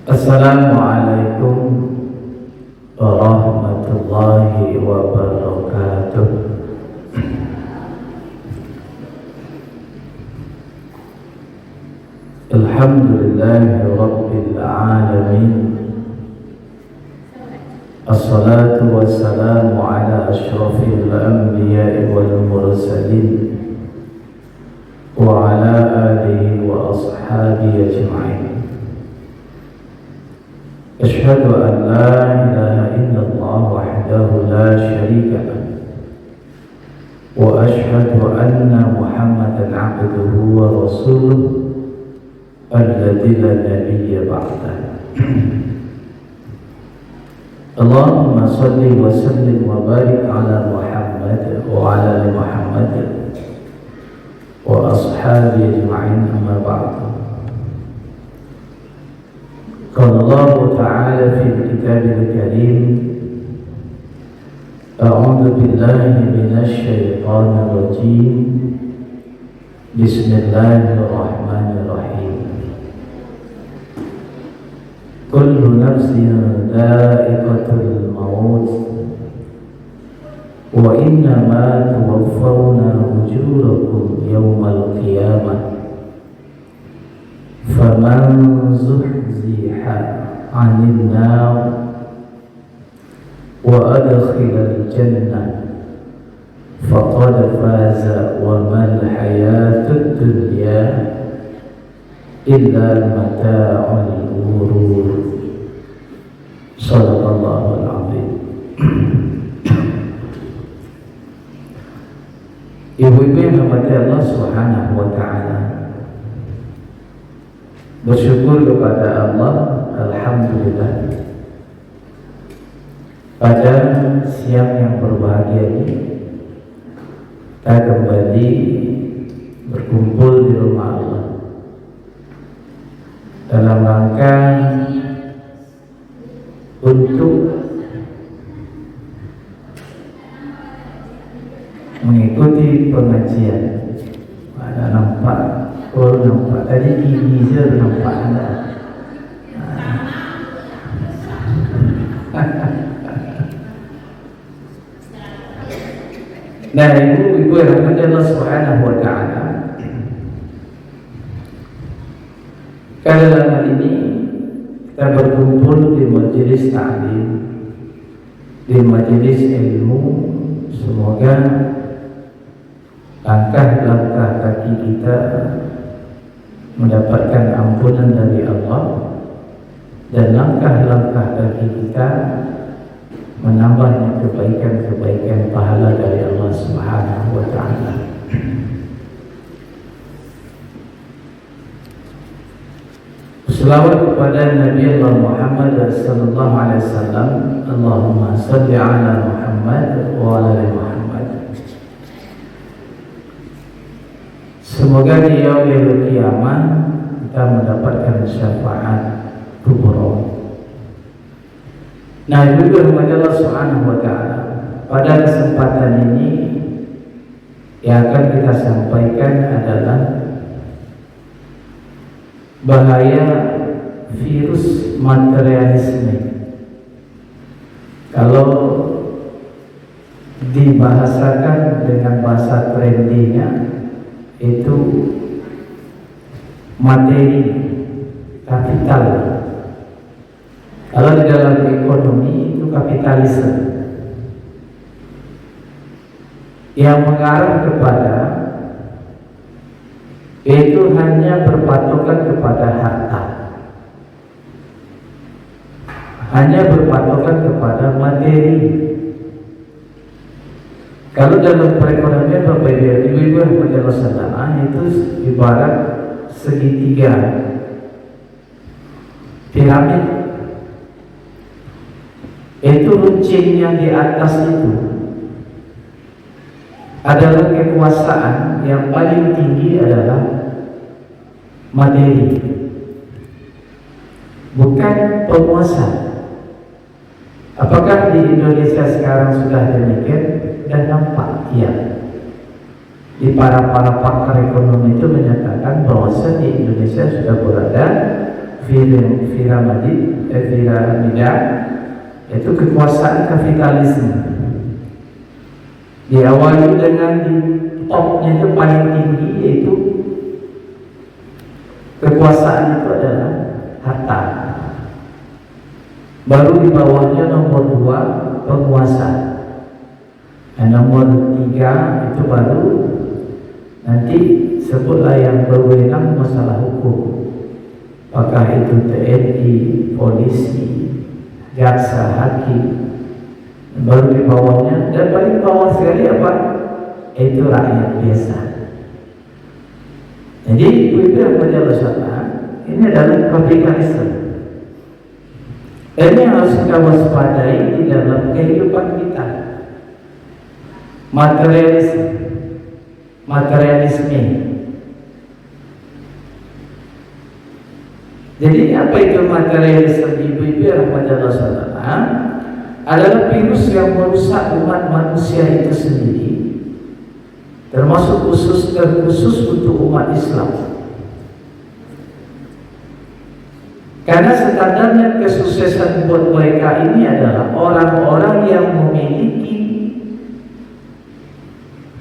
Assalamualaikum warahmatullahi wabarakatuh. Alhamdulillahi rabbil alamin. Assalatu wassalamu ala ashrafil anbiya'i wal mursalin wa ala alihi wa ashabihi ajma'in. أشهد أن لا إله إلا الله وحده لا شريك له وأشهد أن محمدا عبده ورسوله الذي لا نبي بعده. اللهم صل وسلم وبارك على محمد وعلى آل محمد وأصحابه أجمعين، أما بعد. قال الله تعالى في الكتاب الكريم: أعوذ بالله من الشيطان الرجيم، بسم الله الرحمن الرحيم. كل نفس ذائقة الموت وإنما توفون أجوركم يوم القيامة فمن زحزح عن النار وأدخل الجنة فقد فاز وما الحياة الدنيا إلا متاع الغرور. صدق الله العظيم. Ibu-ibu yang dirahmati Allah Subhanahu wa Ta'ala, bersyukur kepada Allah, alhamdulillah, pada siang yang berbahagia ini kita kembali berkumpul di rumah Allah dalam rangka untuk mengikuti pengajian. Ada nampak? Oh, nampak tadi gigi je nampak anda. Nah, ibu-ibu yang dirahmati Allah Subhanahu wa Ta'ala, kali ini kita berkumpul di majelis ta'lim, di majelis ilmu. Semoga langkah-langkah kaki kita mendapatkan ampunan dari Allah, dan langkah-langkah kaki kita menambahnya kebaikan-kebaikan pahala dari Allah Subhanahu wa Ta'ala. Selawat kepada Nabi Allah Muhammad sallallahu alaihi wasallam. Allahumma salli ala Muhammad wa ala ali Muhammad. Semoga di yaumil qiyamah kita mendapatkan syafaat kubra. Nah, juga kepada Allah Subhanahu wa Ta'ala, pada kesempatan ini yang akan kita sampaikan adalah bahaya virus materialisme. Kalau dibahasakan dengan bahasa trendinya, itu materi, kapital. Kalau di dalam ekonomi itu kapitalisme, yang mengarah kepada itu hanya berpatokan kepada harta, hanya berpatokan kepada materi. Kalau dalam perekonomian Bapak Ibu yang berjalan itu ibarat segitiga piramid. Itu runcing yang di atas itu adalah kekuasaan, yang paling tinggi adalah materi, bukan penguasa. Apakah di Indonesia sekarang sudah demikian? Dan nampak, ya. Di para pakar ekonomi itu menyatakan bahwa di Indonesia sudah berada piramida, yaitu kekuasaan kapitalisme. Diawali dengan di topnya itu paling tinggi, yaitu kekuasaan itu adalah harta. Baru di bawahnya nomor 2 penguasa. Dan nomor 3 itu baru nanti sebutlah yang berwenang masalah hukum. Apakah itu TNI, polisi, jaksa, hakim. Baru di bawahnya, dan paling bawah sekali apa? Itu rakyat biasa. Jadi ibu-ibu yang berjalan ini adalah kapitalisme. Ini harus kita waspadai di dalam kehidupan kita. Materialisme. Jadi apa itu materialisme? Ibu-ibu yang berjalan adalah virus yang merusak umat manusia itu sendiri, termasuk terkhusus untuk umat Islam. Karena standarnya kesuksesan buat mereka ini adalah orang-orang yang memiliki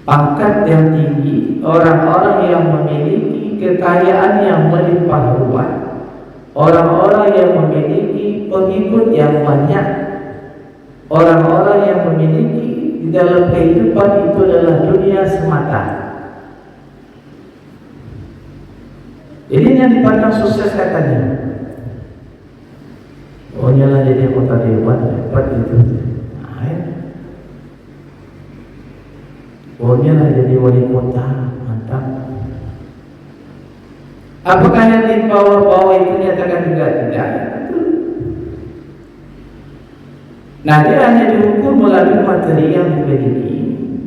pangkat yang tinggi, orang-orang yang memiliki kekayaan yang melimpah ruah, orang-orang yang memiliki pengikut yang banyak, orang-orang yang memiliki di dalam kehidupan itu adalah dunia semata. Ini yang dipandang sukses katanya. Oh nyala jadi kota dewan, dapat itu. Oh nyala jadi wali kota, mantap. Apakah yang di bawah-bawah itu nyatakan juga tidak? Nah, dia hanya dihukum melalui materi yang dimiliki,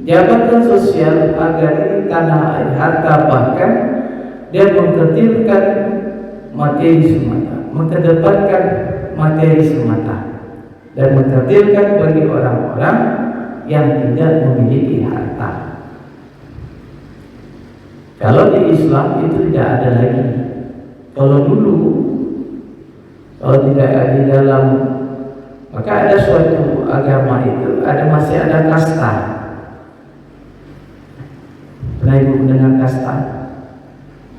jabatan sosial, agar tanah air, harta, bahkan dia mengkecilkan materi semata, mengedepankan materi semata, dan mengkecilkan bagi orang-orang yang tidak memiliki harta. Kalau di Islam itu tidak ada lagi. Kalau dulu, kalau tidak ada di dalam, maka ada suatu agama itu masih ada kasta. Pernah ibu mendengar kasta?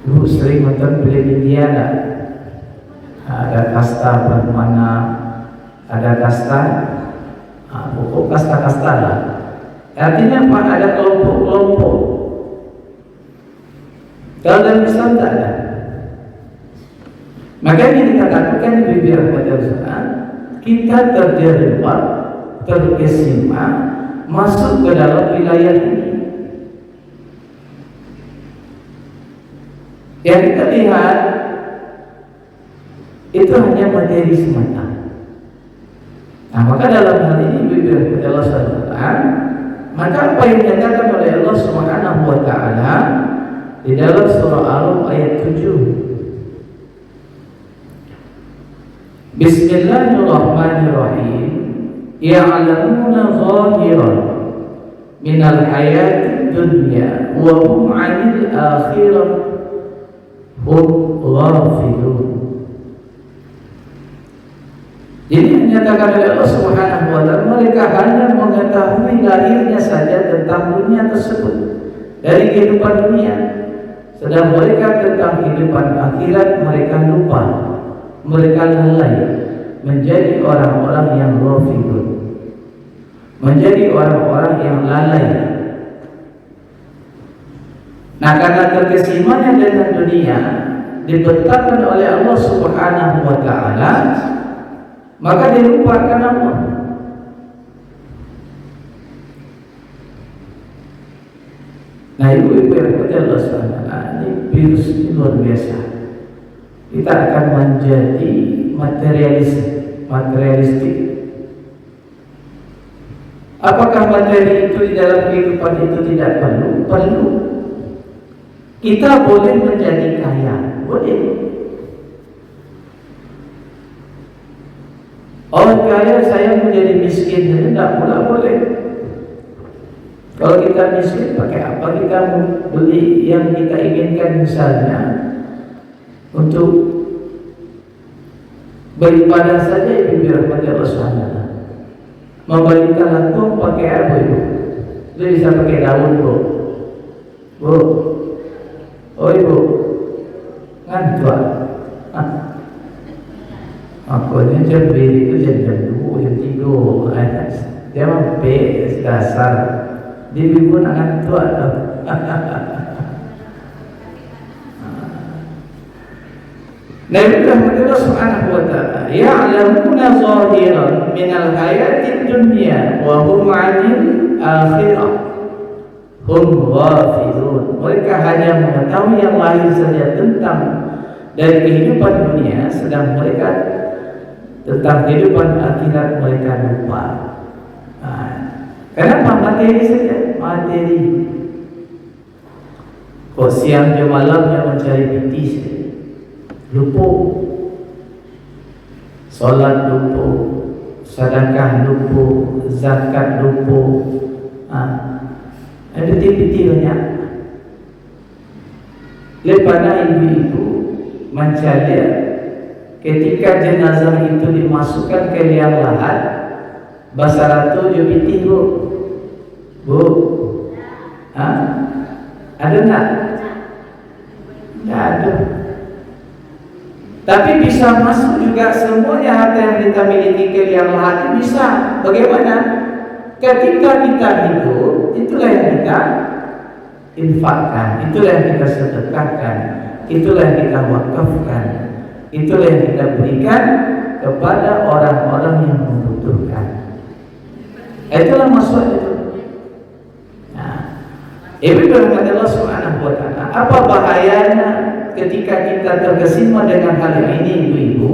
Ibu sering nonton film Indiana. Ada kasta bermana, ada kasta, pokok kasta-kasta lah. Artinya apa? Ada kelompok-kelompok. Kalau dalam Islam tak ada. Makanya kita katakan di bibir majelis kita terjerembab, terkesima masuk ke dalam wilayah ini. Yang kita lihat itu hanya materi semata. Nah, maka dalam hal ini bibir Allah SWT, maka apa yang dikatakan oleh Allah Subhanahu wa Ta'ala di dalam surah Al-Rum ayat 7. Bismillahirrahmanirrahim. Ya'lamuna zahiran minal hayatid dunya wa hum 'anil akhirah hum ghafilun. Jadi menyatakan oleh Allah Subhanahu wa Ta'ala, mereka hanya mengetahui lahirnya saja tentang dunia tersebut dari kehidupan dunia, sedang mereka tentang kehidupan akhirat mereka lupa. Mereka lalai, menjadi orang-orang yang ghafilun, menjadi orang-orang yang lalai. Nah, karena terkesimanya dengan dunia dibentangkan oleh Allah Subhanahu wa Ta'ala, maka dilupakan Allah. Nah, ibu-ibu yang Allah SWT, ini virus ini luar biasa. Kita akan menjadi materialistik. Apakah materi itu di dalam kehidupan itu tidak perlu? Perlu. Kita boleh menjadi kaya, boleh. Orang kaya saya menjadi miskin, tidak pula boleh. Kalau kita miskin, pakai apa kita beli yang kita inginkan, misalnya untuk Beribadah saja ibu dirahmati Allah SWT. Membalikan lantung pakai apa ibu? Dia bisa pakai daun bu. Bu, oh ibu, ngantuk. Aku ni jam beri tu jam 2, jam 3. Dia mampu dasar. Dia ibu nak ngantuk dah. Nabi Muhammad Subhanahu wa ta'ala ya'lamuna zahiran minal hayatid dunya wa hum 'anil akhirah hum ghafilun. Mereka hanya mengetahui yang lahir saja tentang dari kehidupan dunia, sedang mereka tentang kehidupan akhirat mereka lupa. Kenapa? Materi saja, materi. Kok siang ke malamnya mencari binti saja. Lupa, solat lupa, sedekah lupa, zakat lupa. Ada piti-piti banyak. Lepas ibu-ibu mencari ketika jenazah itu dimasukkan ke liang lahat, basaratu jo piti bu, ada tak? Tak ada. Tapi bisa masuk juga semuanya harta yang kita miliki ke liang lahat itu bisa. Bagaimana? Ketika kita hidup, itulah yang kita infakkan, itulah yang kita sedekahkan, itulah yang kita wakafkan, itulah yang kita berikan kepada orang-orang yang membutuhkan. Itulah maksud itu. Ibu berkata Allah Subhanahu wa ta'ala, apa bahayanya ketika kita terkesima dengan hal ini ibu-ibu?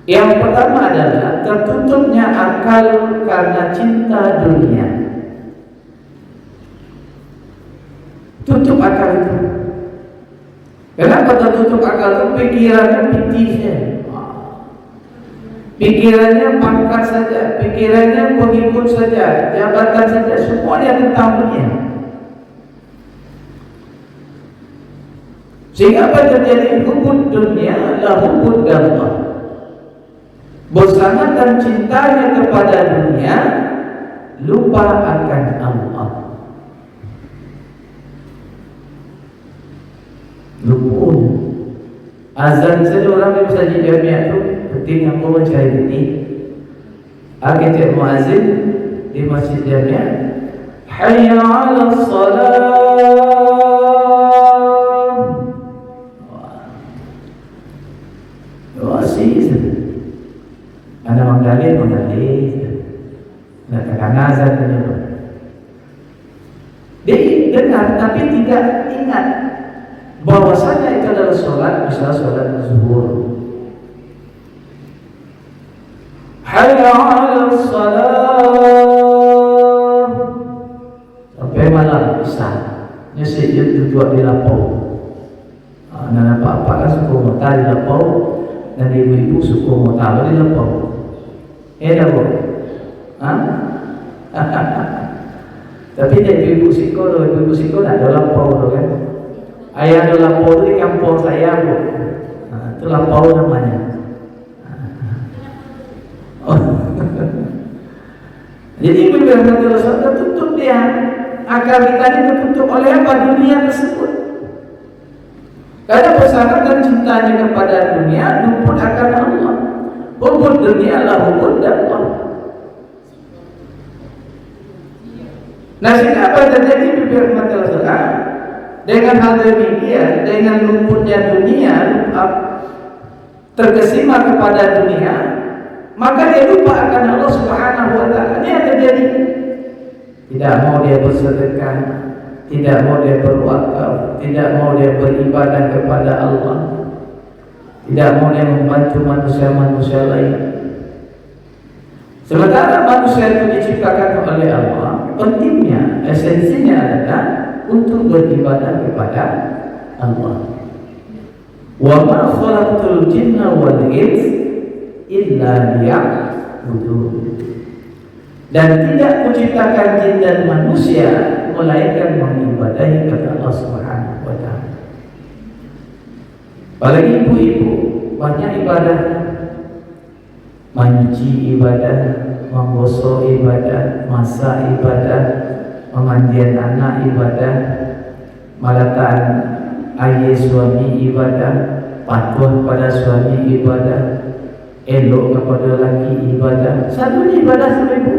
Yang pertama adalah tertutupnya akal karena cinta dunia. Tutup akal itu. Kenapa tertutup akal itu? Pikirannya pitisnya, pikirannya pangkat saja, pikirannya pengikut saja, jabatan saja, semuanya tentang dunia. Sehingga apa terjadi? Hubud dunia adalah hubud Allah. Bosangan dan cintanya kepada dunia, lupa akan Allah. Lupa. Azan saja orang yang bisa di jamiah itu penting yang mau mencari ini. Akhirnya muazzin di masjid jamiah, hayya 'alas salat. Ada menggali, nak katakan azan saja. Dia dengar tapi tidak ingat bahwasanya itu adalah solat, misalnya solat zuhur. Hayya 'alas salat. Sampai malam bisa. Nyesik itu buat di lapau. Nana apa-apa kan suku mota di lapau, dan ibu-ibu suku mota di lapau. Dah bu, tapi dia ibu siko nak ada lampau tu kan. Ayah ada lampau tu di kampung saya bu, itu lampau namanya. Jadi ibu yang berkata tertutup dia, akal kita ini tertutup oleh apa? Dunia tersebut. Karena bersama dan cintanya kepada dunia, luput akan Allah. Hubud dunia adalah hubud Allah. Nah, sehingga apa yang terjadi di firman Allah? Dengan hal demikian, dengan luputnya dunia, terkesima kepada dunia, maka dia lupa akan Allah Subhanahu wa ta'ala. Ini yang terjadi. Tidak mau dia bersedekah, tidak mau dia berwakaf, tidak mau dia beribadah kepada Allah, tidak mau dia membantu manusia-manusia lain. Sementara manusia itu diciptakan oleh Allah, pentingnya, esensinya adalah untuk beribadah kepada Allah. Wa ma khalaqtul jinna wal insa illa liya'budun. Dan tidak kuciptakan jin dan manusia melainkan mengibadahi kepada Allah Subhanahu wa ta'ala. Apalagi ibu-ibu banyak ibadah, mencuci ibadah, menggosok ibadah, masak ibadah, memandian anak ibadah, meletakkan ayah suami ibadah, patuh pada suami ibadah, elok kepada lelaki ibadah. Satu ibadah sama ibu.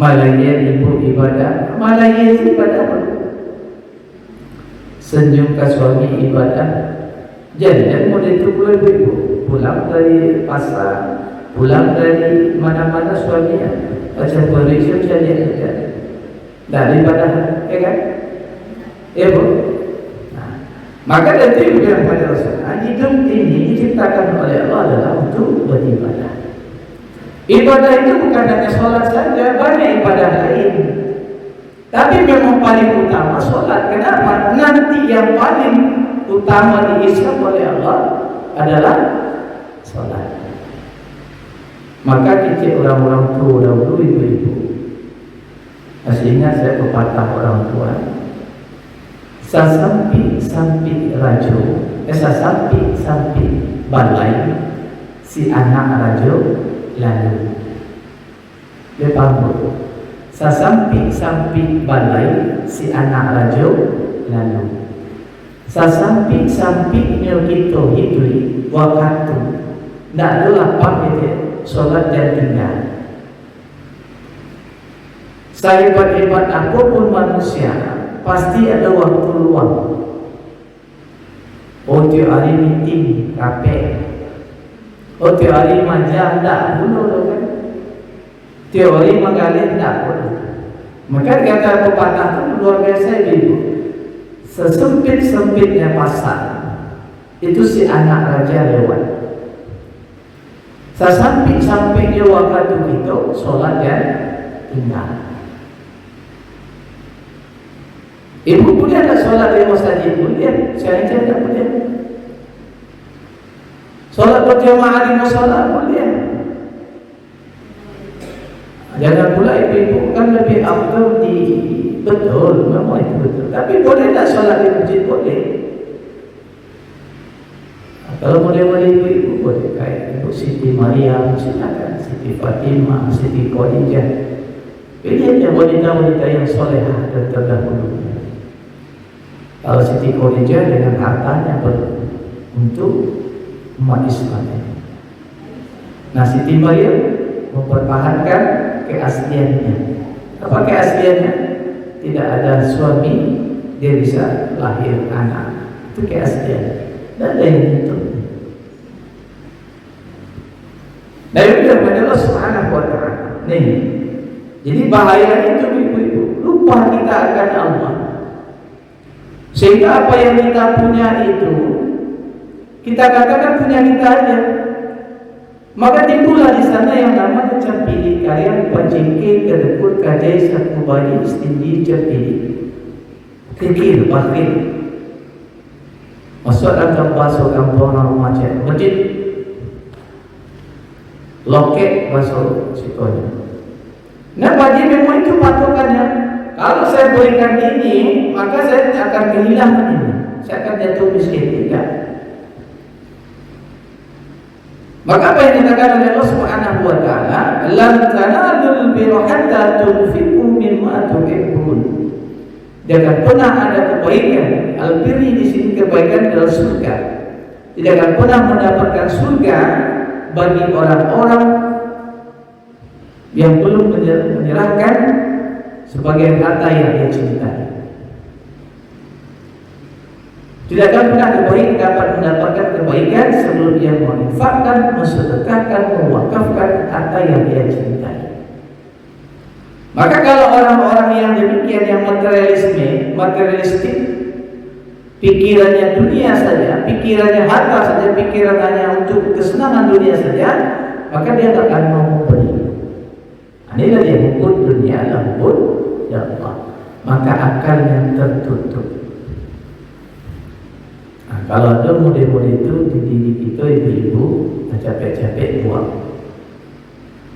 Malayan ibu ibadah, malayan ibadah. Senyum ke suami ibadah. Jadi model itu boleh ibu. Pulang dari pasar, pulang dari mana-mana suaminya, macam berisau saja dari ibadah, ya kan? Ya bu. Maka dari itu yang pada Rasulullah, hidup ini diciptakan oleh Allah adalah untuk beribadah. Ibadah itu bukan hanya sholat saja, banyak ibadah lain. Tapi memang paling utama sholat. Kenapa? Nanti yang paling utama diisap oleh Allah adalah sholat. Maka kita orang-orang tua dahulu, ibu-ibu, masih ingat saya pepatah orang tua, sasampi rajo, sasampi balai, si anak rajo lalu. Dia paham? Sasampi balai, si anak rajo lalu. Sasampi nyo kita hidui waktu. Tidak ada lapang itu solat dan tinggal. Sehebat-hebat apapun manusia, pasti ada waktu luang. Oh tiap hari meeting, kapek. Oh tiap hari majang, tak dulu kan. Tiap hari menggali, tak dulu. Maka kata pepatah itu luar biasa ibu. Sesempit-sempitnya pasar, itu si anak raja lewat. Sampai-sampainya waktu itu sholat dan tinggal. Ibu boleh tak sholat di masjid? Boleh. Saya tak boleh. Sholat berjamaah di musola boleh. Jangan pula ibu-ibu kan lebih afdal di betul, memang itu betul. Tapi boleh tak sholat di masjid? Boleh. Kalau boleh ibu boleh, kayak Ibu Siti Maryam, silakan. Siti Fatimah, Siti Khadijah. Pilih aja wanita-wanita yang solehah dan terdahulu. Kalau Siti Khadijah dengan hartanya untuk umat Islam. Nah, Siti Maryam mempertahankan keasliannya. Apa keasliannya? Tidak ada suami, dia bisa lahir anak. Itu keaslian. Tidak ada yang itu. Dari Allah Subhanahu wa Ta'ala. Nih, jadi bahaya itu ibu-ibu. Lupa kita akan Allah. Sehingga apa yang kita punya itu, kita katakan punya kita aja. Maka timbullah di sana yang namanya campili, kalian pacingke, kedekut, kajai, sakubali, istindi, campili. Kekir, bakhil. Masuk dalam bahasa kampung rumah cek, masjid. Loket masuk situnya. Nah, wajib memang itu patokannya. Kalau saya berikan ini, maka saya akan kehilangan ini. Saya akan jatuh miskin, tidak. Maka apa yang dikatakan oleh Allah Subhanahu wa Ta'ala, lan tanalul birra hatta tunfiqu mimma tuhibbun. Jangan pernah ada kebaikan. Al-birri di sini kebaikan dalam surga. Tidak akan pernah mendapatkan surga bagi orang-orang yang belum menyerahkan sebagian harta yang dia cintai. Tidak akan pernah kebaikan dapat mendapatkan kebaikan sebelum dia menginfakkan, mensedekahkan, mewakafkan harta yang dia cintai. Maka kalau orang-orang yang demikian, yang materialistik, pikirannya dunia saja, pikirannya harta saja, pikirannya untuk kesenangan dunia saja, maka dia tak akan mau memberi. Inilah dia hukum dunia lambut ya Allah. Maka akalnya tertutup. Nah, kalau ada model-model itu dididik kita ibu-ibu, capek-capek buang.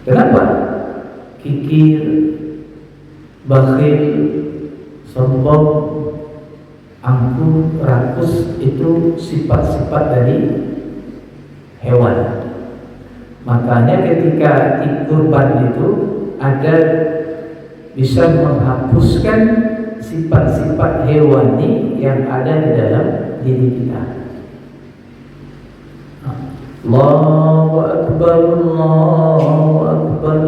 Kenapa? Kikir, bakhil, sombong, angkuh, rakus itu sifat-sifat dari hewan. Makanya ketika kurban itu agar bisa menghapuskan sifat-sifat hewani yang ada di dalam diri kita. Allahu Akbar, Allahu Akbar.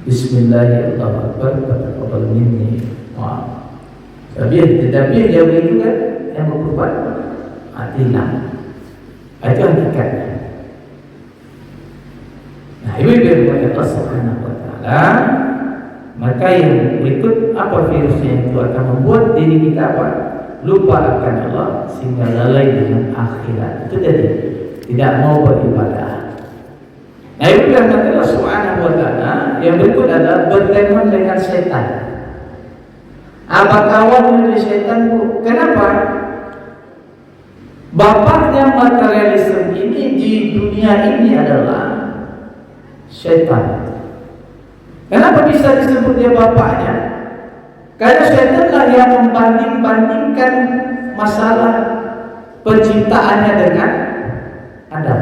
Bismillahirrahmanirrahim. Taqabbal minni. Tetapi dia begitu kan yang berkorban hilang. Itu hakikatnya. Nah, ibu-ibu yang Allah Subhanahu wa taala, maka yang berikut apa virusnya itu akan membuat diri kita apa? Lupa akan Allah sehingga lalai dengan akhirat. Itu jadi tidak mau beribadah. Nah, ibu yang Allah Subhanahu wa taala, yang berikut adalah berteman dengan setan. Apa kawan dari setan, Bu? Kenapa? Bapaknya materialisme ini di dunia ini adalah setan. Kenapa bisa disebut dia bapaknya? Karena setanlah yang membanding-bandingkan masalah penciptaannya dengan Adam.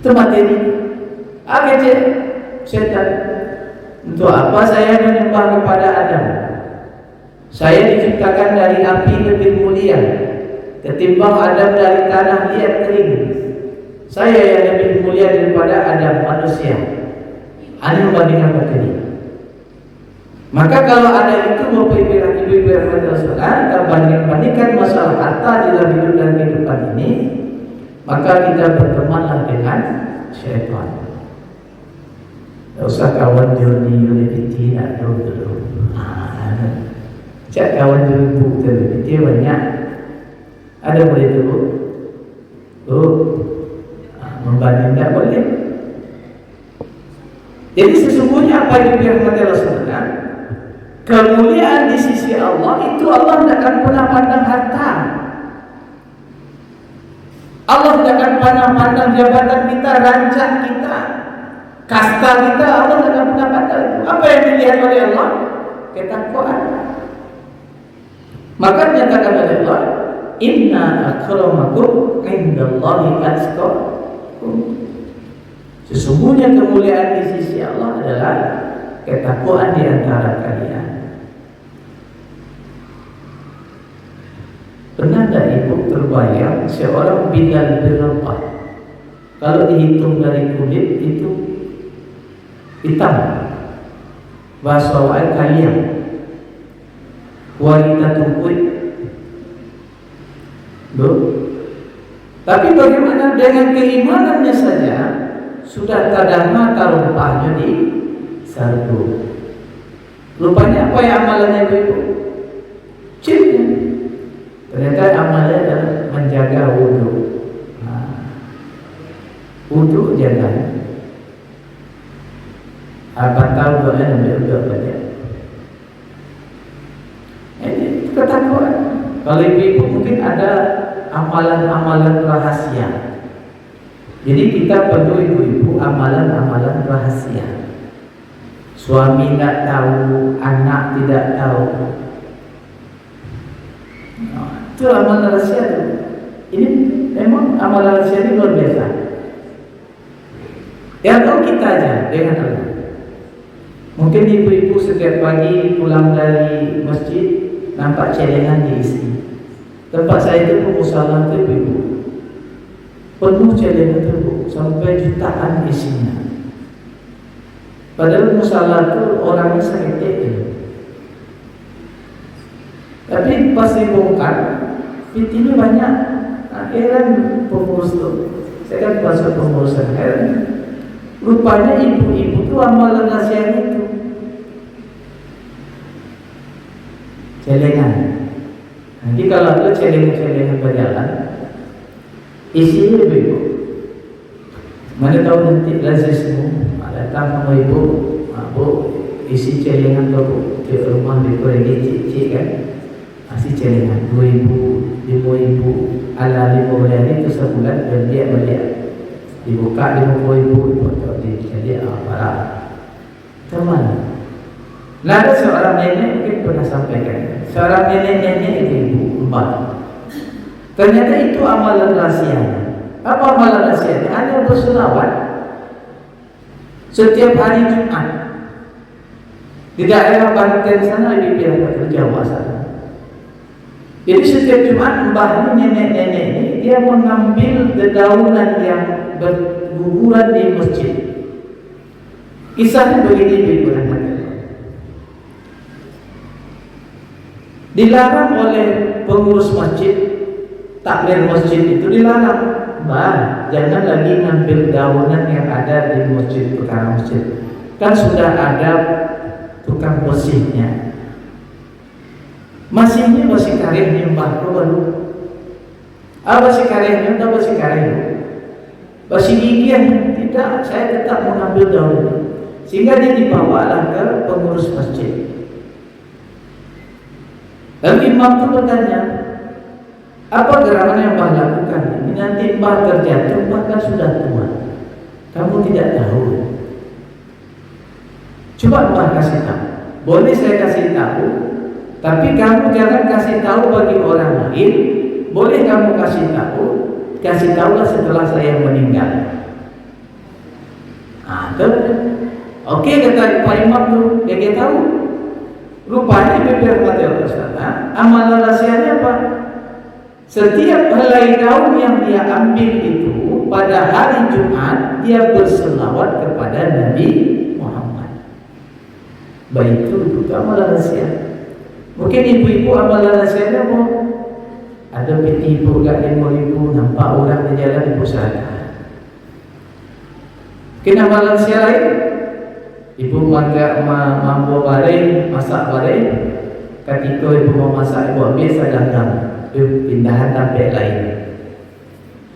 Itu materi. Kecil setan. Untuk apa saya menyembah kepada Adam? Saya diciptakan dari api lebih mulia ketimbang Adam dari tanah liat kering. Saya yang lebih mulia daripada Adam manusia. Hanya membandingkan materi. Maka kalau ada itu ibu-ibu yang bandingkan masalah harta di dalam hidup dan kehidupan ini, maka kita bertemanlah dengan syaitan. Tak usah kawan Yuni Piti nak dulu. Cak kawan Yuni Piti banyak. Ada boleh tu, membanding tak boleh. Jadi sesungguhnya apa yang dirahmati Allah SWT, kemuliaan di sisi Allah itu Allah tidak akan pernah pandang harta. Allah tidak akan pernah pandang jabatan kita, rancak kita, kasta kita. Allah tidak akan pernah pandang itu. Apa yang dilihat oleh Allah? Ketakwaan. Maka dinyatakan oleh Allah, inna akramakum indallahi atqakum. Sesungguhnya kemuliaan di sisi Allah adalah ketakwaan di antara kalian. Pernah tak ibu terbayang seorang Bilal bin Rabah, kalau dihitung dari kulit itu hitam, bahasa kalian wanita tungkuit. Tapi bagaimana dengan keimanannya saja sudah tadama tarumpahnya di sardu. Rupanya apa yang amalannya itu? Cipnya. Ternyata amalannya adalah menjaga wudu. Wudu jaga. Apa tahu doa yang berdoa banyak. Ini ketakwaan. Kalau ibu mungkin ada amalan-amalan rahasia. Jadi kita perlu ibu-ibu amalan-amalan rahasia. Suami tidak tahu, anak tidak tahu. Itu amalan rahasia itu. Ini memang amalan rahasia ini luar biasa. Yang tahu kita aja dengan Allah. Mungkin ibu-ibu setiap pagi pulang dari masjid nampak celengan diisi. Tempat saya itu musola itu ibu, penuh celengan itu sampai jutaan isinya. Padahal musola itu orangnya sedikit. Tapi pas dibongkar, ini banyak. Heran pengurus itu. Saya kan masuk pengurusan heran. Rupanya ibu-ibu itu amalan rahasia itu. Celengan. Nanti kalau ada celengan berjalan, isinya ibu. Mana tahu nanti lazismu datang sama ibu, bu isi celengan tu di rumah di cik kan, isi celengan 2,000, 5,000, ala 5 itu sebulan dan dia balik dibuka 50,000 untuk jadi barang. Teman. Nah, ada seorang nenek mungkin pernah sampaikan. Seorang nenek-nenek itu ibu empat. Ternyata itu amalan rahasianya. Apa amalan nasihatnya? Hanya berselawat setiap hari Jumat. Di daerah Banten sana, di daerah Jawa sana. Jadi setiap Jumat mbah ini, nenek-nenek ini, dia mengambil dedaunan yang berguguran di masjid. Kisahnya begini, dilarang oleh pengurus masjid, takmir masjid itu dilarang. Mbah, jangan lagi ngambil daunan yang ada di masjid, perkara masjid. Kan sudah ada tukang bersihnya. Masih karehnya mbah tu baru. Masih karehnya, tak masih karehnya. Masih gigian, tidak, saya tetap mengambil daun itu. Sehingga dia dibawalah ke pengurus masjid. Lalu imam itu bertanya, apa gerakan yang mbah lakukan ini? Nanti mbah terjatuh, mbah kan sudah tua. Kamu tidak tahu. Coba mbah kasih tahu. Boleh saya kasih tahu, tapi kamu jangan kasih tahu bagi orang lain. Boleh kamu kasih tahulah setelah saya meninggal. Oke, kata Pak Imam tu, dia tahu. Rupanya bibir mati Allah. Amalan rahasianya apa? Setiap helai daun yang dia ambil itu pada hari Jumat, dia berselawat kepada Nabi Muhammad. Baik itu amalan rahasia. Mungkin ibu-ibu amalan rahasianya apa? Ada peti ibu kat 5,000, nampak orang di jalan ibu sadar. Mungkin amalan rahasia lain, ibu mampu bareng, masak bareng. Ketika ibu mau masak, ibu ambil sedangkan pindahan tempat lain.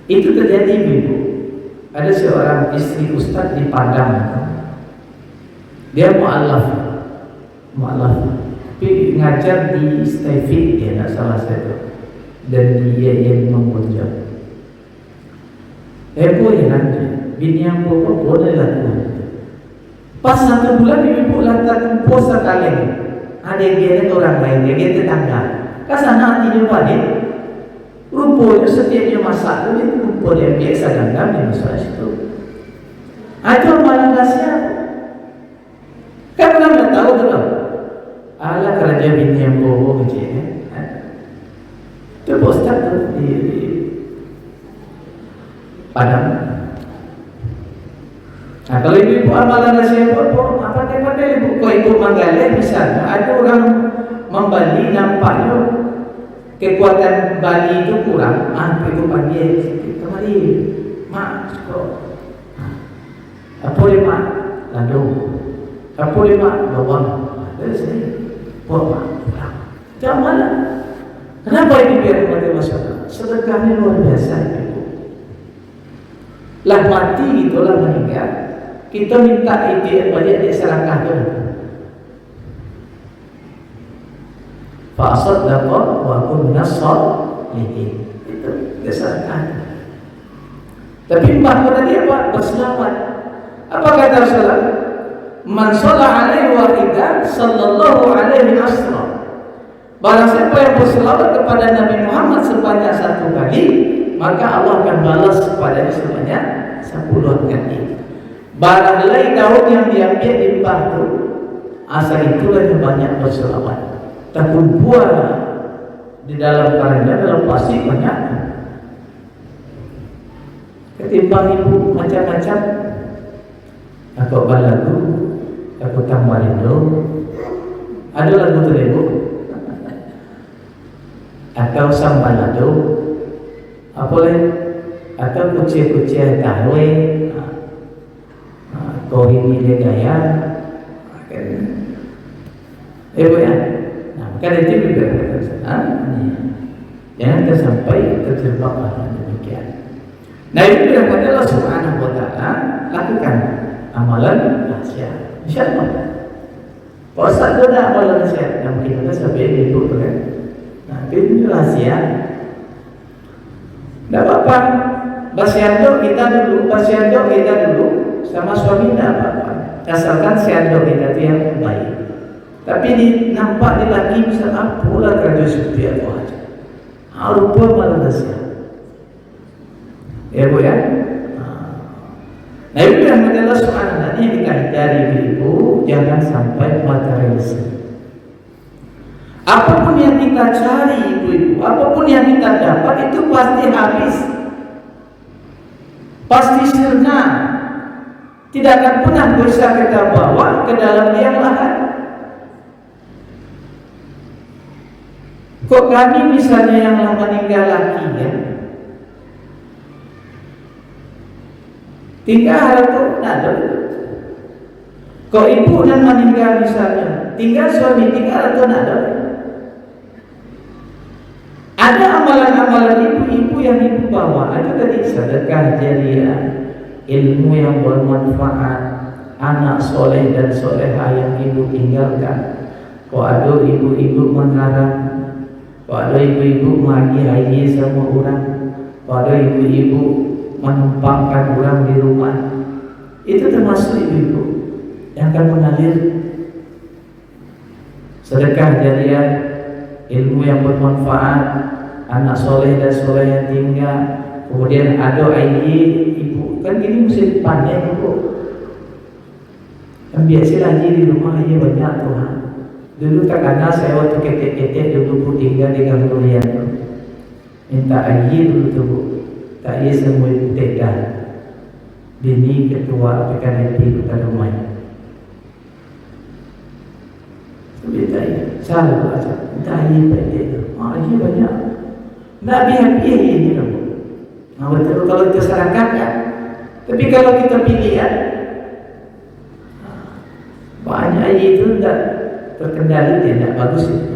Itu terjadi ibu. Ada seorang istri ustaz di Padang. Dia mu'alaf, tapi ngajar di Stayfit, dia nak salah satu, dan dia yang memunjam. Heran dia, bini yang boleh lakukan. Pas 1 bulan ibu lantar puasa kaleng. Ada dia orang lain, dia tetangga. Kasana hati dia balik. Rupanya setiap dia masak itu, rupa dia biasa gandam dia masak situ. Itu amalan rahsia. Kan orang tak tahu tu lah. Alah kerja bini yang bohong je. Itu Ustaz tu di Padang. Nah, kalau ibu amalan rahsia apa tempat ibu? Kalau ibu Manggale misalnya, ada orang membali nampaknya kekuatan Bali itu kurang. Ibu panggil kemari, mak, apa dia mak? Lalu, apa dia mak? Bawang. Dari sini, mak. Jangan malah. Kenapa ibu biar kepada masyarakat? Sedekahnya luar biasa ibu. Lah mati itulah meninggal. Kita minta ide banyak dia serangkah tu. Fa'asad dapat wa kunna sholihin. Itu dia serangkah. Tapi mbah tadi apa? Berselawat. Apa kata Rasulullah? Man shalla alaihi wahidan sallallahu alaihi asra. Barang siapa yang berselawat kepada Nabi Muhammad sebanyak 1 kali, maka Allah akan balas kepadanya sebanyak 10 kali. Barang lain daun yang diambil di batu, asal itulah yang banyak berselawat. Terkumpul di dalam karangnya, dalam plastik banyak. Ketimbang ibu macam-macam. Aku balagu, aku tamarindo. Ada lagu tu ibu. Atau sambalado, apa lagi? Atau kucing-kucing kahwe. Kau ini dia gaya, ya. Nah, maka itu juga jangan sampai terjebak hal demikian. Nah, itu yang Allah Subhanahu Wa Taala lakukan amalan rahsia. InsyaAllah. Puasa itu ada amalan rahsia. Yang kita sampai itu kan. Nah, itu rahsia. Tidak apa-apa. Basiando kita dulu. Sama suami tidak apa-apa, asalkan seandok kita itu yang baik. Tapi nampak di laki bisa pula kerja seperti apa aja. Rupa malah rahsia. Ya Bu ya. Nah itu yang Allah Subhanahu wa taala yang dikahidari ibu, jangan sampai materialisme. Apapun yang kita cari ibu-ibu, apapun yang kita dapat itu pasti habis, pasti sirna, tidak akan pernah bisa kita bawa ke dalam liang lahat. Kok kami misalnya yang meninggal laki ya, tinggal itu ada. Kok ibu dan meninggal misalnya, tinggal suami tinggal atau ada. Ada amalan-amalan ibu-ibu yang ibu bawa, itu tadi sedekah jariah, ilmu yang bermanfaat, anak soleh dan soleha yang ibu tinggalkan. Kok ada ibu-ibu mengarang, kok ada ibu-ibu magi haji sama orang, kok ada ibu-ibu menumpangkan orang di rumah. Itu termasuk ibu-ibu yang akan mengalir sedekah jariah, ilmu yang bermanfaat, anak soleh dan soleh yang tinggal. Kemudian ada ibu, kan gini mesti pandai ibu. Kan biasa lagi di rumah aja banyak Tuhan. Dulu tak kenal saya waktu ketek-ketek dulu tinggal di gang durian. Minta dulu tuh Bu. Tak iya semua ibu tega. Bini ketua PKNP Kota Dumai. Tapi tak iya, salah aja. Tak iya pendek. Iya banyak. Tak biar ini loh. Nah betul kalau itu masyarakat ya. Tapi kalau kita pilih ya, banyak itu tidak terkendali, tidak bagus itu.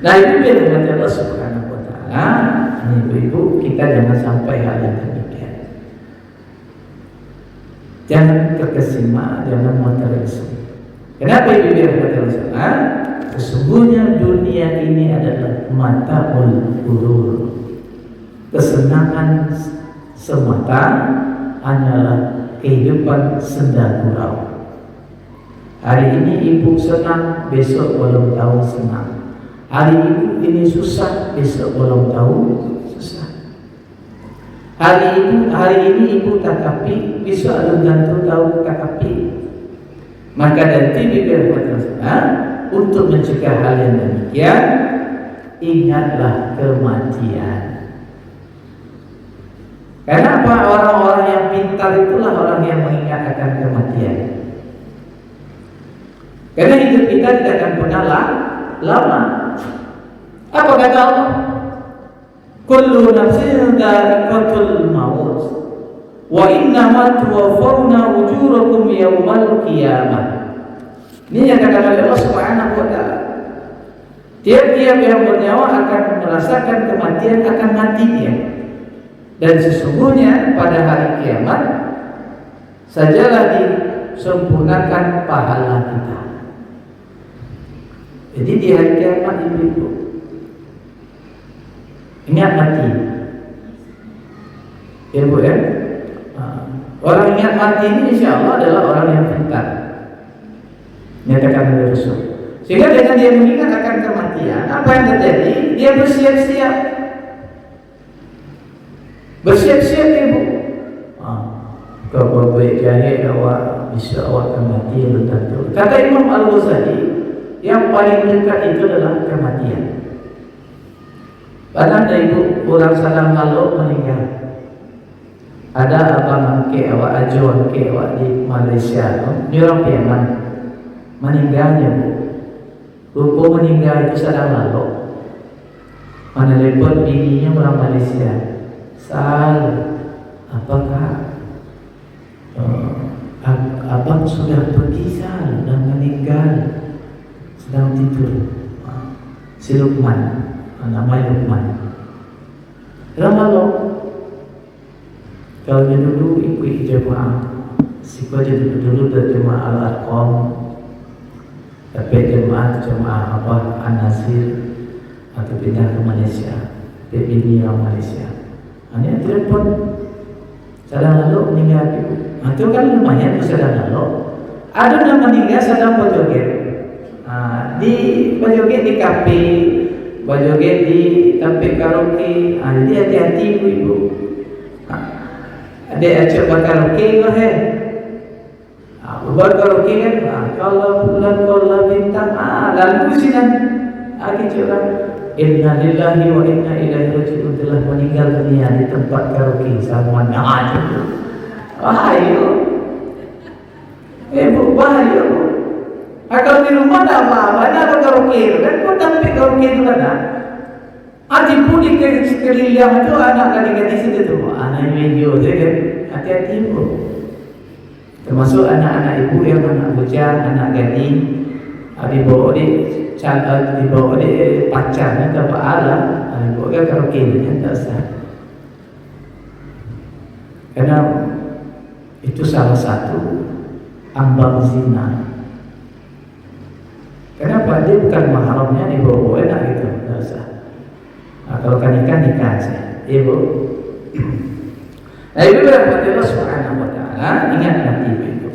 Nah itu biar dengan Allah Subhanahu wa taala. Ibu-ibu kita jangan sampai hal yang demikian. Jangan terkesima, jangan materialisme. Kenapa ibu-ibu yang materialisme? Sesungguhnya dunia ini adalah mata'ul ghurur. Kesenangan semata hanyalah kehidupan senda gurau. Hari ini ibu senang, besok belum tahu senang. Hari ini susah, besok belum tahu susah. Hari ini ibu takapi, besok belum tentu tahu takapi. Maka dari itu untuk mencegah hal yang demikian, ingatlah kematian. Kenapa orang-orang yang pintar itulah orang yang mengingat akan kematian? Karena hidup kita tidak akan pernah lama. Apa kata Allah? Kullu nafsin dha'iqatul maut wa innama tuwaffawna ujurakum yawmal qiyamah. Ini yang kata Allah Subhanahu wa taala. Tiap-tiap yang bernyawa akan merasakan kematian, akan mati dia. Dan sesungguhnya pada hari kiamat sajalah disempurnakan pahala kita. Jadi di hari kiamat ibu-ibu ingat mati. Ya Bu ya. Orang ingat mati ini insya Allah adalah orang yang pintar. Nyatakan oleh Rasul. Sehingga dengan dia mengingat akan kematian, apa yang terjadi? Dia bersiap-siap. Bersiap-siap ibu. Kalau baik jahit awak bisa awak kematian belum tentu. Kata Imam Al-Ghazali, yang paling dekat itu adalah kematian. Padahal ibu orang sadang lalu meninggal. Ada abang angke awak ajo angke awak di Malaysia, ni orang Yaman meninggalnya Bu. Rupa meninggal itu sadang lalu. Mana lepot bininya orang Malaysia. Sal, apakah abang sudah pergi Sal dan meninggal sedang tidur? Si Luqman, namanya Luqman. Lalu kalau dia dulu ikut jemaah, si dia dulu jemaah Al-Arqam, tapi jemaah apa An-Nasir atau pindah ke Malaysia, dia bini orang Malaysia. Hanya telepon sadang lalu meninggal ibu. Itu kan lumayan tu sadang lalu. Ada yang meninggal sadang berjoget. Di berjoget di kafe, berjoget di tempat karaoke. Jadi hati-hati ibu-ibu. Ada acak bakar okey lah bakar okey kan. Kalau bulan, kalau bintang, lalu sinan kita orang inna lillahi wa inna ilaihi raji'un telah meninggal dunia di tempat karaoke sama itu. Bahaya. Bahaya. Kalau di rumah tak apa-apa, ada karaoke kan, kau tampil karaoke itu kan. Adik pun di sekeliling itu anak gadis-gadis itu tu, anak video tu kan, hati-hati pun. Termasuk anak-anak ibu yang anak bujang, anak gadis, dibawa dibawa di pacarnya ke pahala, dibawa ke karaoke ni tak sah. Karena itu salah satu ambang zina. Kenapa? Dia bukan mahramnya, dibawa enak gitu, tak sah. Kalau kan nikah saja, ibu. Nah, ibu berapa Allah Subhanahu Wa Taala ingat nanti itu.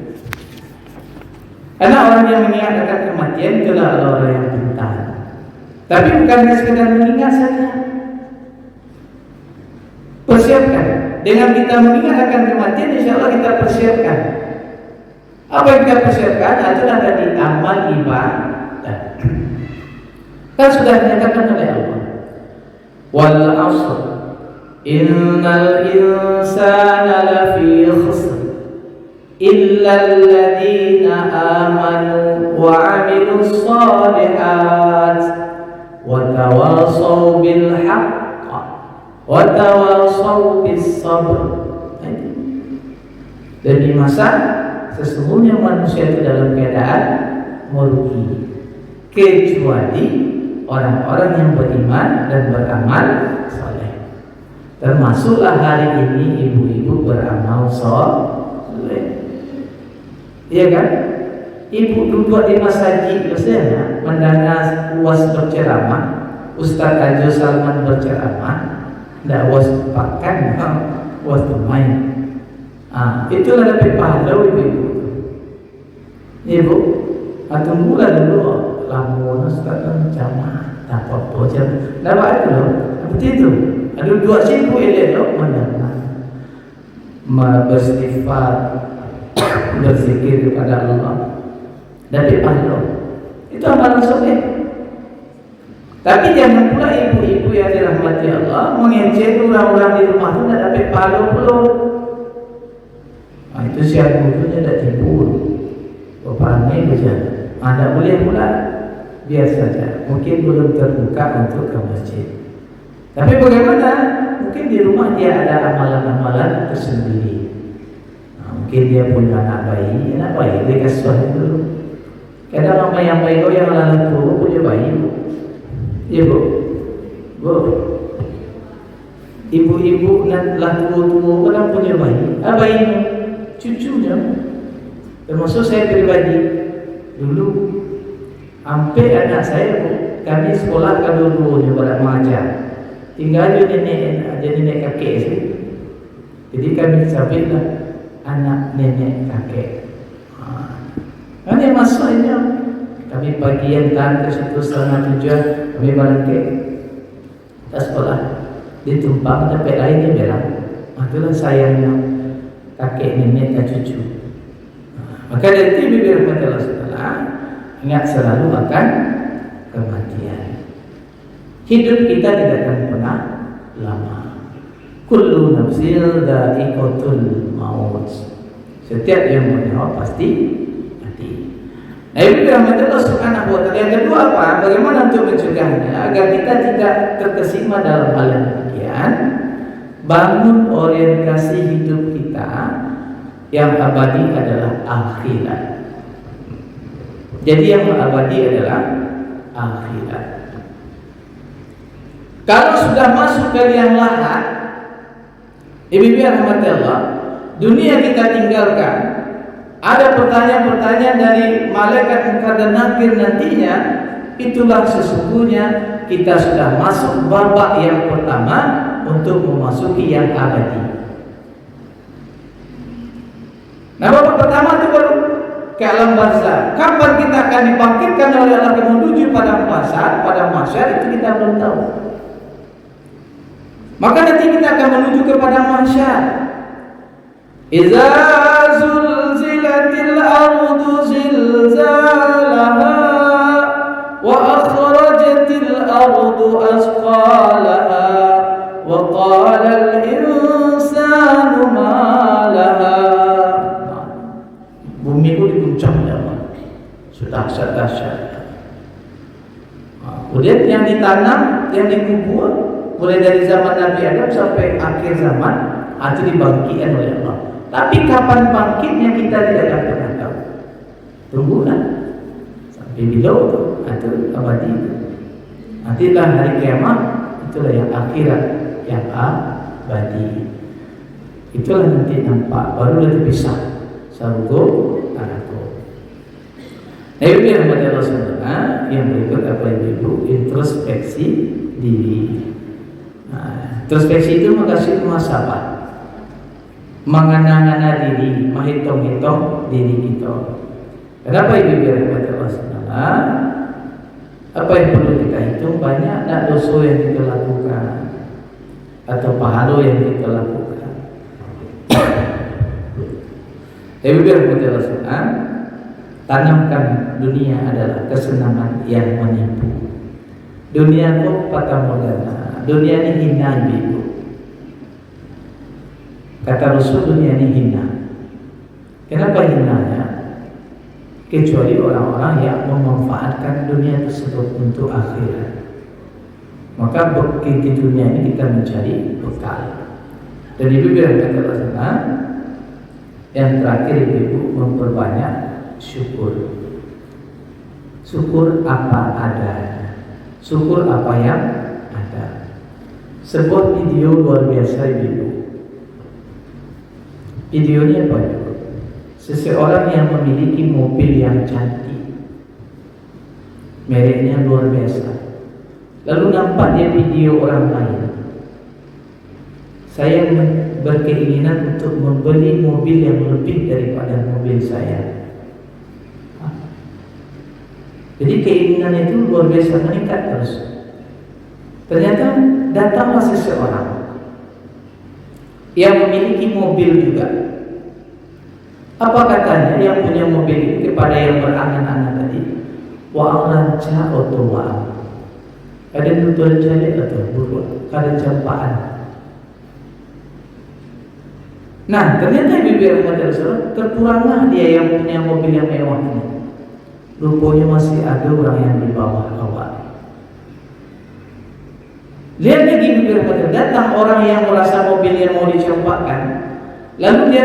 Karena orang yang mengingat akan kematian itulah orang yang pintar. Tapi bukan sekedar mengingat saja. Persiapkan. Dengan kita mengingat akan kematian, insya Allah kita persiapkan. Apa yang kita persiapkan? Adalah tadi amal ibadah. Kan sudah dinyatakan oleh Allah. Wal 'ashr innal insana lafi khusr illa alladhina amanu wa 'amilus shalihat wa tawassaw bil haqq wa tawassaw bis sabr. Dan di masa sesungguhnya manusia itu dalam keadaan merugi kecuali orang-orang yang beriman dan beramal soleh. Termasuklah hari ini ibu-ibu beramal soleh. Iya kan? Ibu duduk di masjid biasanya mendengar uas berceramah, Ustaz Ajo Salman berceramah, tidak uas pakan, uas bermain. Itulah dapat pahala ibu-ibu. Ibu, tunggulah dulu. Lamun sekarang jamaah tak apa-apa je. Dapat itu loh. Seperti itu. Ada dua cikgu elok loh mendengar, beristighfar, berzikir kepada Allah. Dari pahala. Itu amalan soleh. Tapi jangan pula ibu-ibu yang dirahmati Allah mengencet orang-orang di rumah itu tidak dapat pahala pula. Itu siapa gurunya tidak timbul. Peperangai berjalan. Tidak boleh pula. Biar saja, mungkin belum terbuka untuk ke masjid. Tapi bagaimana? Mungkin di rumah dia ada amalan-amalan tersendiri. Mungkin dia punya anak bayi dia kasih dulu. Kadang orang yang bayi yang lalu tua punya bayi. Ya bu, ibu-ibu dan tua orang punya bayi. Bayi cucunya. Termasuk saya pribadi dulu. Hampir anak saya kami sekolah dulu pada mengajar. Tinggal jadi nenek kakek sih. Jadi kami sabitlah anak nenek kakek. Ini masuknya. Kami pagi ke situ 6:30 kami balik ke sekolah. Ditumpang sampai lainnya berak. Itulah sayangnya kakek nenek dan cucu. Maka dari bibir mata Allah ingat selalu akan kematian. Hidup kita tidak akan pernah lama. Kullu nafsin dha'iqatul maut. Setiap yang menyawa pasti mati. Nah, itu yang Allah Subhanahu wa Ta'ala. Yang kedua apa? Bagaimana untuk mencegahnya agar kita tidak terkesima dalam hal yang demikian? Bangun orientasi hidup kita yang abadi adalah akhirat. Jadi yang abadi adalah akhirat. Kalau sudah masuk ke liang lahat, ibu-ibu yang rahmati Allah, dunia kita tinggalkan. Ada pertanyaan-pertanyaan dari malaikat munkar dan nakir nantinya. Itulah sesungguhnya kita sudah masuk babak yang pertama untuk memasuki yang abadi. Nah, babak pertama itu baru ke alam barzah. Kapan kita akan dibangkitkan oleh Allah menuju pada mahsyar itu kita belum tahu. Maka nanti kita akan menuju kepada mahsyar. Idza zulzilatil ardu zilzalaha wa akhrajatil ardu asqalaha wa qala al insanu ma laha. Bumi itu diguncang ya Allah. Sudah dahsyat. Kemudian yang ditanam, yang dikubur mulai dari zaman Nabi Adam sampai akhir zaman itu dibangkitkan oleh Allah. Tapi kapan bangkitnya kita tidak akan pernah tahu. Tunggulah sampai bila itu abadi. Nantilah hari kiamat, itulah yang akhirat, yang abadi. Itulah nanti nampak, baru nanti pisah surga neraka. Nah, itu yang Rasulullah yang berikut apa itu introspeksi diri. Nah, introspeksi itu mengasih muhasabah, mengana-ngana diri, menghitung-hitung diri kita. Kenapa itu biar kata Rasulullah? Apa yang perlu kita hitung? Banyak tak dosa yang kita lakukan atau pahala yang kita lakukan. Tapi biar kata Rasulullah, tanamkan dunia adalah kesenangan yang menipu. Dunia itu patah morgana. Dunia ini hina ibu. Kata Rasul, dunia ini hina. Kenapa hinanya? Kecuali orang-orang yang memanfaatkan dunia tersebut untuk akhirat. Maka di dunia ini kita mencari bekal. Dan ibu bilang kata Rasulullah, yang terakhir ibu memperbanyak syukur. Syukur apa adanya. Syukur apa yang ada. Sebuah video luar biasa ibu. Videonya apa? Seseorang yang memiliki mobil yang cantik, mereknya luar biasa. Lalu nampak dia video orang lain. Saya berkeinginan untuk membeli mobil yang lebih daripada mobil saya. Jadi keinginan itu luar biasa meningkat terus. Ternyata datanglah seseorang yang memiliki mobil juga. Apa katanya yang punya mobil itu kepada yang berangan-angan tadi? Wa ranca atau wa. Ada tutur jadi atau buruk, ada campaan. Nah, ternyata bibir Rasulullah terkuranglah dia yang punya mobil yang mewah ini. Rupanya masih ada orang yang di bawah awak. Lihat lagi bibir Rasulullah, datang orang yang merasa mobil yang mau dicampakkan, lalu dia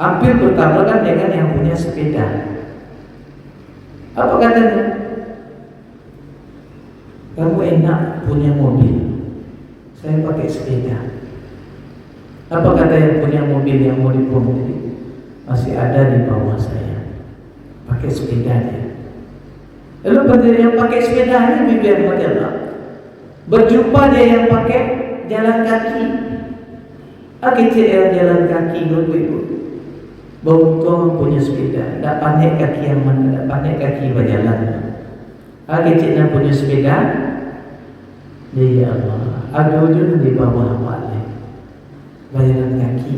hampir bertabrakan dengan yang punya sepeda. Apa katanya? Kamu enak punya mobil, saya pakai sepeda. Apa kata yang punya mobil yang mau dipromosi? Masih ada di bawah saya, pakai sepeda dia. Lalu pada yang pakai sepeda ini bibir Allah, berjumpa dia yang pakai jalan kaki. Kecil yang jalan kaki dulu ibu. Bautung punya sepeda, tak pandai kaki yang mana, tak pandai kaki berjalan. Kecil yang punya sepeda, ya Allah, ada ujung di bawah awalnya, berjalan kaki.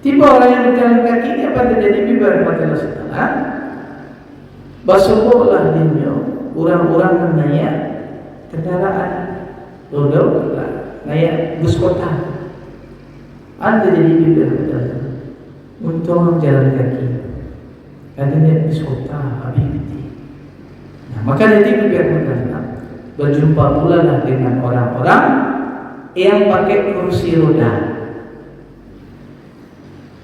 Tiba orang yang berjalan kaki ini apa terjadi? Bibir mata Rasulullah. Basuhlah dia, orang-orang menaik kendaraan, roda naik bus kota. Ada jadi bibir kata untung jalan kaki. Katanya di kota Habibti. Nah, maka jadi bibir kata berjumpa pula lah dengan orang-orang yang pakai kursi roda.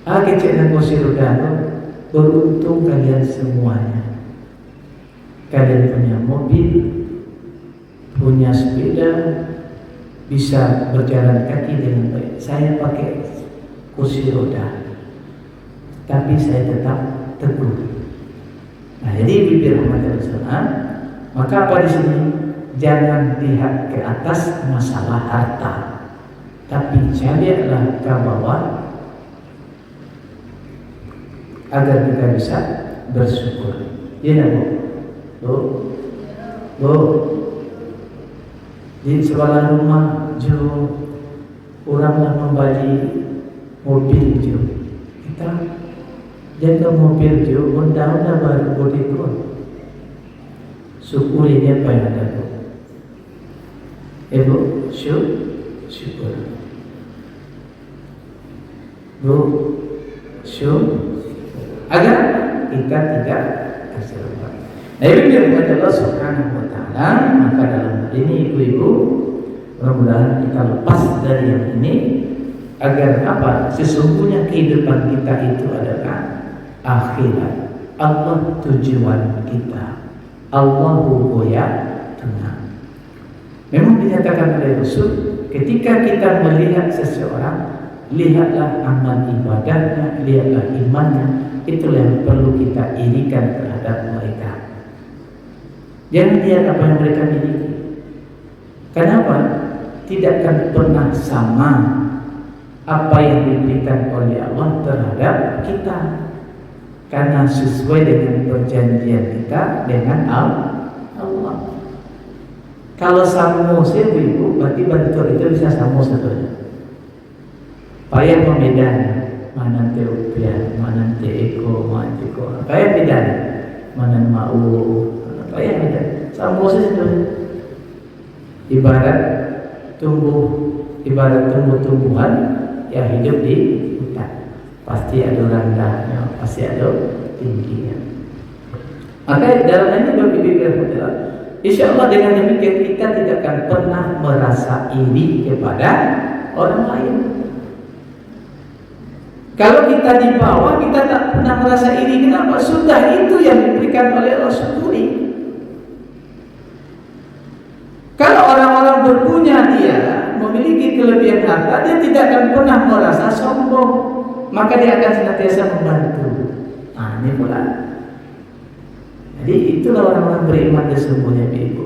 Kecil dan kursi roda itu beruntung kalian semuanya. Kalian punya mobil, punya sepeda, bisa berjalan kaki dengan baik. Saya pakai kursi roda, tapi saya tetap teguh. Nah, jadi bibir Rasulullah. Maka apa di sini? Jangan lihat ke atas masalah harta, tapi carilah ke bawah agar kita bisa bersyukur. Ya, Bu. Di sebelah rumah orang yang membeli mobil je, kita jaga mobil je, undang-undang baru boleh keluar. Syukur ini apa yang ada tu? Ibu, syukur. Bu, syukur. Agar kita tidak terserempak. Nah, ini kepada Allah Subhanahu Wa Taala. Maka dalam hal ini ibu-ibu, mudah-mudahan kita lepas dari yang ini. Agar apa? Sesungguhnya kehidupan kita itu adalah akhirat. Allah tujuan kita. Allahu ghayatuna. Memang dinyatakan oleh Rasul, ketika kita melihat seseorang, lihatlah amal ibadahnya, lihatlah imannya. Itulah yang perlu kita irikan terhadap mereka. Jangan lihat apa yang mereka miliki. Kenapa? Tidak akan pernah sama apa yang diberikan oleh Allah terhadap kita, karena sesuai dengan perjanjian kita dengan Allah. Kalau samu ibu, berarti bantuan itu bisa samu satunya. Payah membedakan mana rupiah, mana eko, mana eko. Payah bedakan mana mau, payah bedakan. Samu satunya. Ibarat tumbuh-tumbuhan yang hidup di hutan. Pasti ada rendahnya, pasti ada tingginya. Maka dalam ini berpikir, insya Allah dengan demikian kita tidak akan pernah merasa iri kepada orang lain. Kalau kita di bawah, kita tak pernah merasa iri. Kenapa? Sudah itu yang diberikan oleh Allah, syukuri. Kalau orang-orang berpunya, dia memiliki kelebihan harta, dia tidak akan pernah merasa sombong, maka dia akan senantiasa membantu. Nah, ini pula. Jadi itulah orang-orang beriman sesungguhnya, ibu.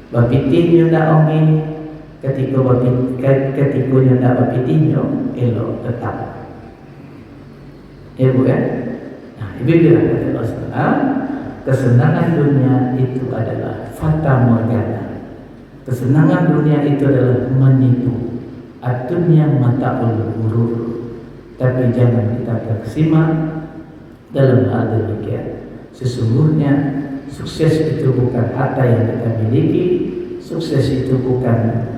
Bapitinyo na ongi, ketika ndak bapitinyo, elok tetap. Ya bu ya. Nah, ibu bilang kata Rasulullah, kesenangan dunia itu adalah fata morgana. Kesenangan dunia itu adalah menipu. Ad-dunya mata'ul ghurur. Tapi jangan kita terkesima dalam hal demikian. Sesungguhnya sukses itu bukan harta yang kita miliki, sukses itu bukan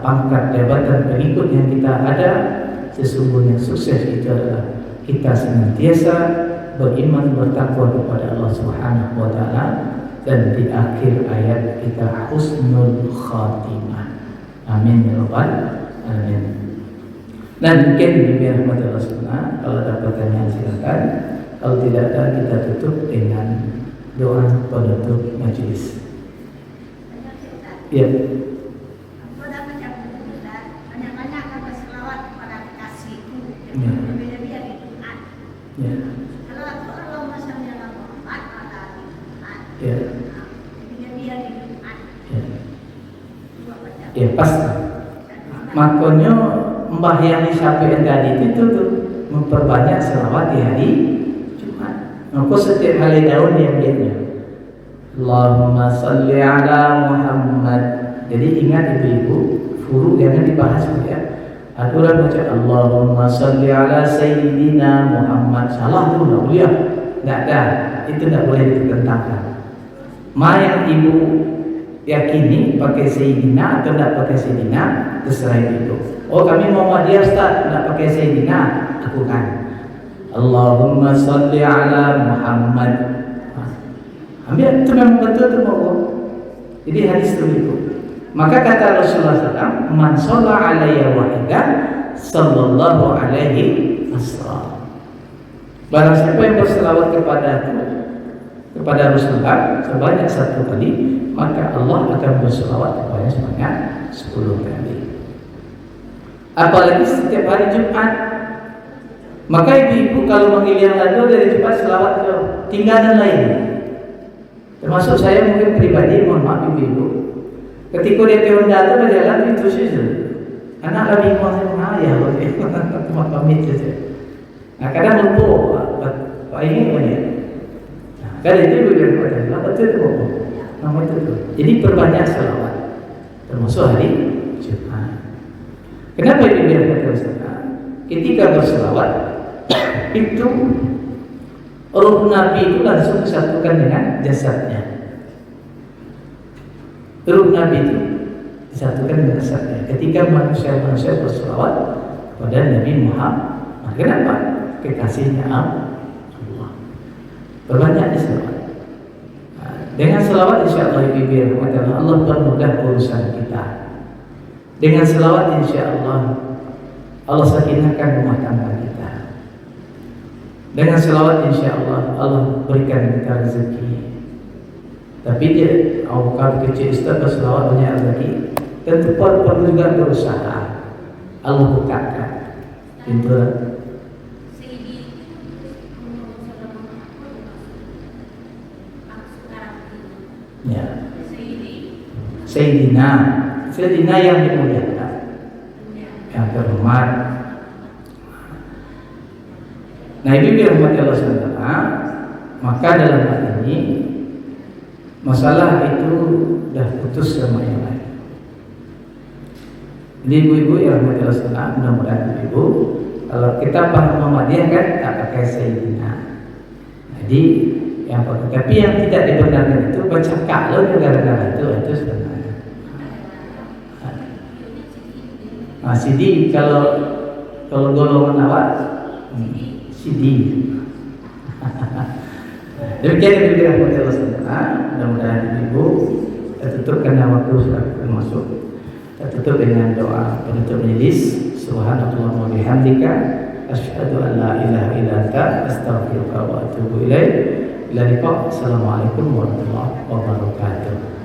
pangkat, jabatan, pengikut yang kita ada. Sesungguhnya sukses itu adalah kita senantiasa beriman, bertakwa kepada Allah Subhanahu Wa Taala, dan di akhir ayat kita husnul khatimah. Amin ya rabbal alamin. Dan mungkin biar rahmat Rasulullah, kalau ada pertanyaan silakan. Kalau tidak ada, kita tutup dengan doa penutup majelis. Ya. Ya. Ya pas. Makanya membahyani Syafi'i tadi itu tuh memperbanyak selawat di hari Jumat. Maka setiap hari daun diambilnya. Allahumma salli ala Muhammad. Jadi ingat ibu-ibu, furu jangan dibahas ya. Aturan baca Allahumma salli ala Sayyidina Muhammad. Salah tu tak boleh. Tak ada. Itu tak boleh ditentangkan. Ma yang ibu yakini pakai Sayyidina atau tak pakai Sayyidina, terserah itu. Oh kami Muhammadiyah Ustaz, tak pakai Sayyidina, lakukan. Allahumma salli ala Muhammad. Ambil itu memang betul tu mau. Jadi hadis itu. Maka kata Rasulullah SAW, man shalla alayya wahidan sallallahu alaihi wasallam. Barang siapa yang berselawat kepada Rasulullah sebanyak 1 kali, maka Allah akan berselawat kepada sebanyak 10 kali. Apalagi setiap hari Jumat. Maka ibu-ibu kalau mengiling lagu dari Jumat selawat ke tinggalan lain. Termasuk saya mungkin pribadi, mohon maaf ibu-ibu. Ketika dia Honda itu berjalan itu saja. Anak lagi mau saya cuma pamit saja. Nah kadang lupa, Pak ini banyak. Nah, kalau itu dia berjalan, betul tu. Nama itu. Jadi perbanyak selawat, termasuk hari Jumat. Kenapa Ibu dirahmati Allah? Ketika berselawat itu roh Nabi itu langsung disatukan dengan jasadnya. Roh Nabi itu disatukan dengan jasadnya. Ketika manusia berselawat kepada Nabi Muhammad, kenapa? Kekasihnya Allah. Berbanyak di selawat. Dengan selawat insya Allah Ibu Allah permudah urusan kita. Dengan selawat insya Allah Allah sakinahkan rumah tangga kita. Dengan selawat insya Allah Allah berikan kita rezeki. Tapi dia kalau kecil Ustaz berselawat banyak rezeki, tentu perlu juga berusaha. Allah bukakan pintu. Ya. Sayyidina yang dimuliakan, yang terhormat. Nah, ini dirahmati Allah SWT. Maka dalam hal ini masalah itu dah putus sama yang lain. Jadi ibu-ibu yang dirahmati Allah SWT, mudah-mudahan ibu, kalau kita paham Muhammadiyah kan tak pakai Sayyidina. Jadi yang tapi yang tidak dibenarkan itu baca kalau gara-gara itu sebenarnya. Nah, CD kalau golongan awak CD. Demikian yang dirahmati Allah SWT. Mudah-mudahan ibu kita tutup karena waktu sudah masuk. Kita tutup dengan doa penutup majelis. Subhanallah wa bihamdika asyhadu an la ilaha illa anta astaghfiruka wa atubu ilaik. Assalamualaikum warahmatullahi wabarakatuh.